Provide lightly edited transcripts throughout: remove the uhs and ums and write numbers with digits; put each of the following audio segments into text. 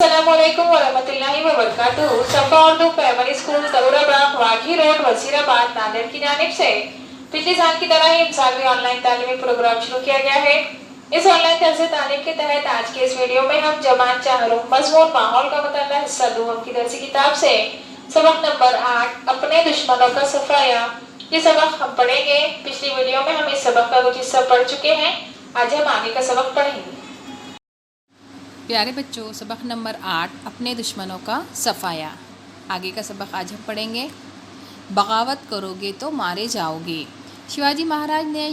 अस्सलामुअलैकुम वरहमतुल्लाहि वबरकातुहू। Safa Urdu primary school Taroda block Waghi road Wazirabad Nanded की जानिब से पिछले साल की तरह ही इस साल भी ऑनलाइन तालीमी प्रोग्राम शुरू किया गया है। इस ऑनलाइन तर्ज़ तालीम के तहत आज के इस वीडियो में हम जमात चाहरुम मज़मून माहौल का मुताला हिस्सा दूम की दरसी किताब से सबक नंबर 8 अपने दुश्मनों का सफाया ये सबक हम पढ़ेंगे। पिछली वीडियो में हम इस सबक का कुछ हिस्सा पढ़ चुके हैं। आज हम आगे का सबक पढ़ेंगे। प्यारे बच्चों, सबक नंबर 8 अपने दुश्मनों का सफाया। आगे का सबक आज हम पढ़ेंगे। बगावत करोगे तो मारे जाओगे। शिवाजी महाराज ने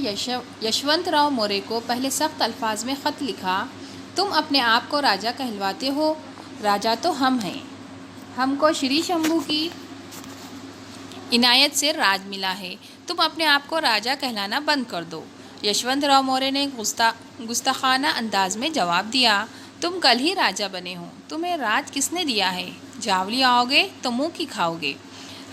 यशवंतराव मौर्य को पहले सख्त अल्फाज में ख़त लिखा। तुम अपने आप को राजा कहलवाते हो, राजा तो हम हैं। हमको श्री शंभू की इनायत से राज मिला है। तुम अपने आप को राजा कहलाना बंद कर दो। यशवंतराव मौर्य ने गुस्ताखाना अंदाज में जवाब दिया, तुम कल ही राजा बने हो, तुम्हें राज किसने दिया है? जावली आओगे तो मुँह की खाओगे।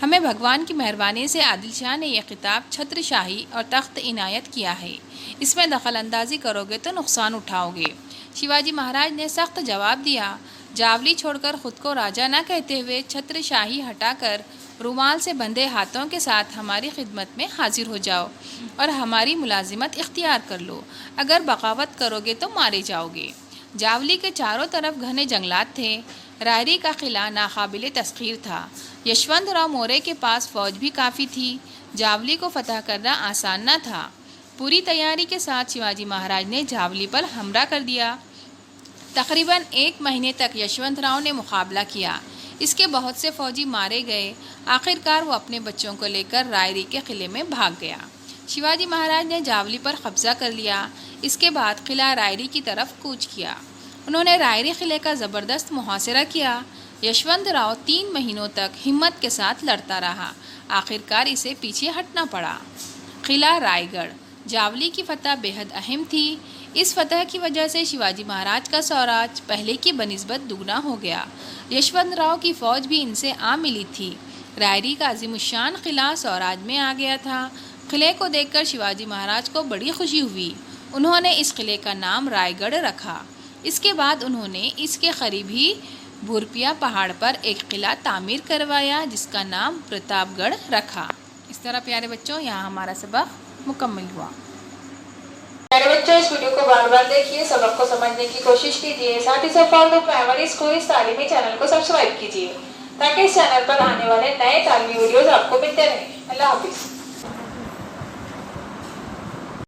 हमें भगवान की मेहरबानी से आदिल शाह ने यह खिताब छत्रशाही और तख्त इनायत किया है। इसमें दखल अंदाजी करोगे तो नुकसान उठाओगे। शिवाजी महाराज ने सख्त जवाब दिया, जावली छोड़कर ख़ुद को राजा न कहते हुए छत्रशाही हटाकर रुमाल से बंधे हाथों के साथ हमारी खिदमत में हाजिर हो जाओ और हमारी मुलाजिमत इख्तियार कर लो। अगर बगावत करोगे तो मारे जाओगे। जावली के चारों तरफ घने जंगलात थे। रायरी का किला नाकाबिले तस्खीर था। यशवंतराव मौर्य के पास फ़ौज भी काफ़ी थी। जावली को फतह करना आसान न था। पूरी तैयारी के साथ शिवाजी महाराज ने जावली पर हमला कर दिया। तकरीबन 1 महीने तक यशवंतराव ने मुकाबला किया। इसके बहुत से फ़ौजी मारे गए। आखिरकार वो अपने बच्चों को लेकर रायरी के किले में भाग गया। शिवाजी महाराज ने जावली पर कब्ज़ा कर लिया। इसके बाद किला रायरी की तरफ कूच किया। उन्होंने रायरी किले का ज़बरदस्त मुहासरा किया। यशवंतराव 3 महीनों तक हिम्मत के साथ लड़ता रहा। आखिरकार इसे पीछे हटना पड़ा। किला रायगढ़। जावली की फतह बेहद अहम थी। इस फतह की वजह से शिवाजी महाराज का स्वराज पहले की बनिस्बत दुगना हो गया। यशवंतराव की फ़ौज भी इनसे आ मिली थी। रायरी का अज़ीमुश्शान किला स्वराज में आ गया था। किले को देखकर शिवाजी महाराज को बड़ी खुशी हुई। उन्होंने इस किले का नाम रायगढ़ रखा। इसके बाद उन्होंने इसके करीब ही भूरपिया पहाड़ पर एक किला तामीर करवाया जिसका नाम प्रतापगढ़ रखा। इस तरह प्यारे बच्चों, यहाँ हमारा सबक मुकम्मल हुआ। प्यारे बच्चों, इस वीडियो को बार बार देखिए, सबक को समझने की कोशिश कीजिए। साथ ही सफा उर्दू प्राइमरी स्कूल इस तालीमी चैनल को सब्सक्राइब कीजिए ताकि इस चैनल पर आने वाले नए तालीमी वीडियोस आपको मिलते रहें। अल्लाह हाफिज़।